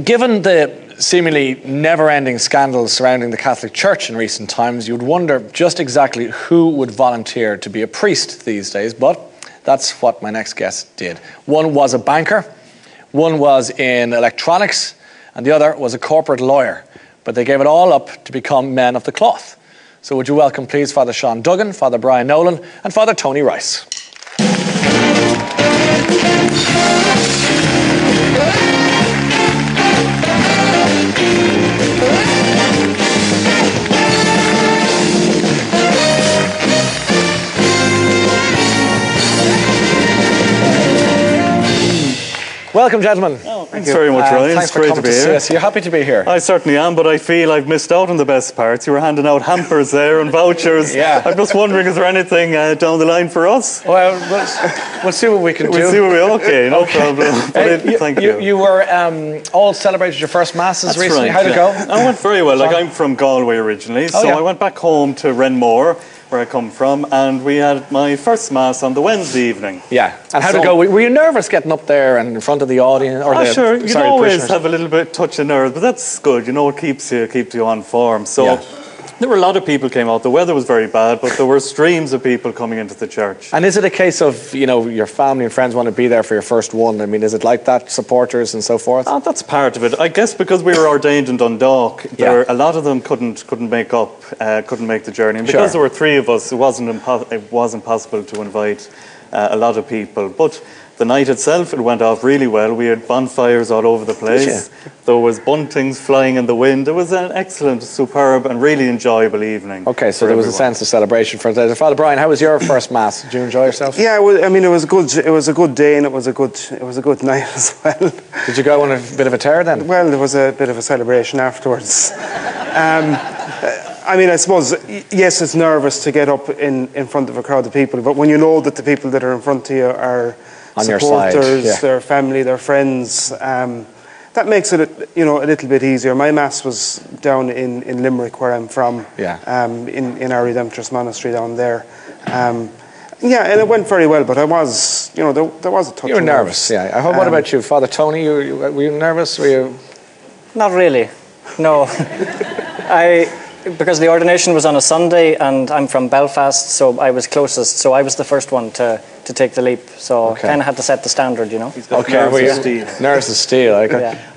Given the seemingly never-ending scandals surrounding the Catholic Church in recent times, you'd wonder just exactly who would volunteer to be a priest these days, but that's what my next guest did. One was a banker, one was in electronics, and the other was a corporate lawyer. But they gave it all up to become men of the cloth. So would you welcome, please, Father Sean Duggan, Father Brian Nolan, and Father Tony Rice. Welcome, gentlemen. Oh, thanks very much, Ryan. It's great to be here. You're happy to be here. I certainly am, but I feel I've missed out on the best parts. You were handing out hampers there and vouchers. Yeah. I'm just wondering, is there anything down the line for us? Well, we'll see what we can do. We'll see what we... Okay, no problem. Thank you. You were all celebrated your first masses recently. Right, How'd it go? I went very well. Like, I'm from Galway originally, so I went back home to Renmore, where I come from, and we had my first mass on the Wednesday evening. Yeah. And how'd it go? Were you nervous getting up there and in front of the audience? Sure. You always have a little bit touch of nerves, but that's good. You know, it keeps you on form. So there were a lot of people came out. The weather was very bad, but there were streams of people coming into the church. And is it a case of, you know, your family and friends want to be there for your first one? I mean, is it like that, supporters and so forth? Oh, that's part of it. I guess because we were ordained in Dundalk, a lot of them couldn't make the journey. And because there were three of us, it wasn't possible to invite a lot of people. But the night itself, it went off really well. We had bonfires all over the place. There was buntings flying in the wind. It was an excellent, superb and really enjoyable evening. Okay, so there was a sense of celebration for the Father Brian, how was your first mass? Did you enjoy yourself? Yeah, I mean, it was a good day, and it was a good night as well. Did you go on a bit of a tear then? Well, there was a bit of a celebration afterwards. I mean, I suppose, yes, it's nervous to get up in front of a crowd of people, but when you know that the people that are in front of you are on supporters, your side, their family, their friends, that makes it, you know, a little bit easier. My mass was down in Limerick, where I'm from, in our Redemptorists monastery down there. And it went very well, but I was, you know, there was a touch. You were nervous, What about you, Father Tony? Were you nervous? Were you? Not really, no. Because the ordination was on a Sunday, and I'm from Belfast, so I was closest. So I was the first one to take the leap. So kind of had to set the standard, you know. Nerves of steel.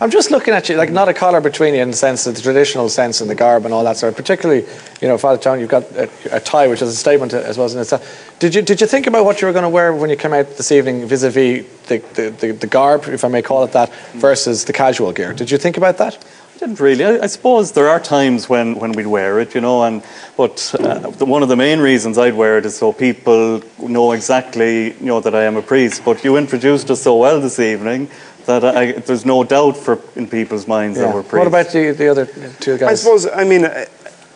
I'm just looking at you, like not a collar between you in the sense of the traditional sense in the garb and all that sort. Particularly, you know, Father Tony, you've got a tie, which is a statement as well in itself. Did you think about what you were going to wear when you came out this evening, vis-a-vis the garb, if I may call it that, versus the casual gear? Did you think about that? Didn't really. I suppose there are times when we'd wear it, you know, but one of the main reasons I'd wear it is so people know exactly, you know, that I am a priest. But you introduced us so well this evening that there's no doubt in people's minds that we're priests. What about the other two guys? I suppose, I mean,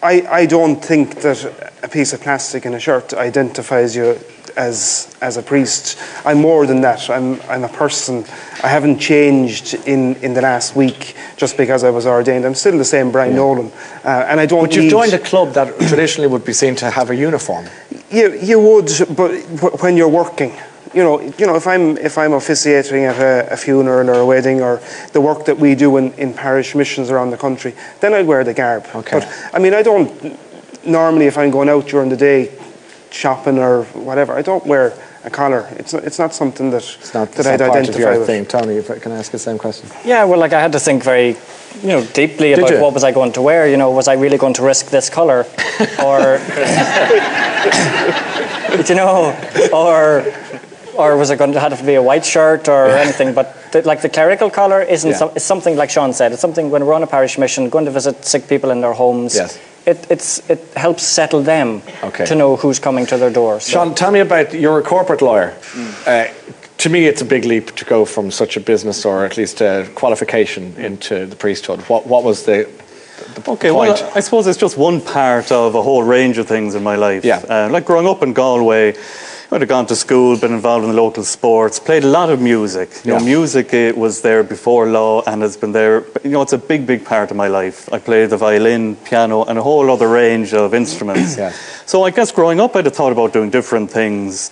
I don't think that a piece of plastic in a shirt identifies you as a priest. I'm more than that. I'm a person. I haven't changed in the last week just because I was ordained. I'm still the same Brian Nolan, and I don't. But you've joined a club that traditionally would be seen to have a uniform. You would, but when you're working, you know, if I'm officiating at a funeral or a wedding, or the work that we do in parish missions around the country, then I'd wear the garb. Okay. But I mean, I don't normally, if I'm going out during the day, shopping or whatever, I don't wear a collar. It's not something that I'd identify with. Thing. Tony, if I can ask the same question. Yeah, well, like I had to think very, you know, deeply about what was I going to wear. You know, was I really going to risk this colour, or you know, or was it going to have to be a white shirt or anything? But the clerical collar isn't. It's something like Sean said. It's something when we're on a parish mission, going to visit sick people in their homes. Yes. It helps settle them to know who's coming to their door. So. Sean, tell me about, you're a corporate lawyer. To me, it's a big leap to go from such a business, or at least a qualification, into the priesthood. What was the point? Well, I suppose it's just one part of a whole range of things in my life. Like growing up in Galway, I'd have gone to school, been involved in local sports, played a lot of music. You know, music was there before law and has been there. You know, it's a big, big part of my life. I played the violin, piano, and a whole other range of instruments. So I guess growing up, I'd have thought about doing different things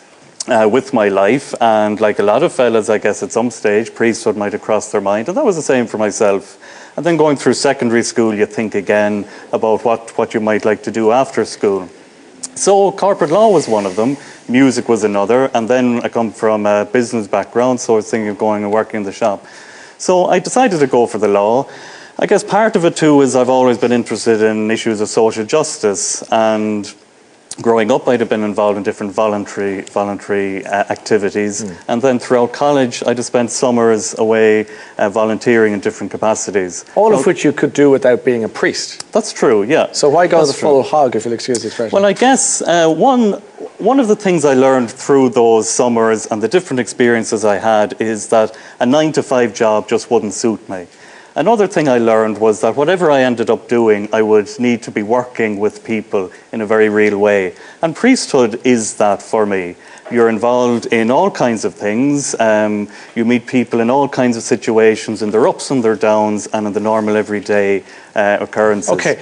with my life, and like a lot of fellas, I guess at some stage, priesthood might have crossed their mind, and that was the same for myself. And then going through secondary school, you think again about what you might like to do after school. So corporate law was one of them, music was another, and then I come from a business background, so I was thinking of going and working in the shop. So I decided to go for the law. I guess part of it too is I've always been interested in issues of social justice, and growing up I'd have been involved in different voluntary activities, and then throughout college I'd have spent summers away volunteering in different capacities. All of which you could do without being a priest. That's true, yeah. So why go the That's full true. hog, if you'll excuse the expression? Well, I guess one of the things I learned through those summers and the different experiences I had is that a 9-to-5 job just wouldn't suit me. Another thing I learned was that whatever I ended up doing, I would need to be working with people in a very real way. And priesthood is that for me. You're involved in all kinds of things. You meet people in all kinds of situations, in their ups and their downs, and in the normal everyday occurrences. Okay,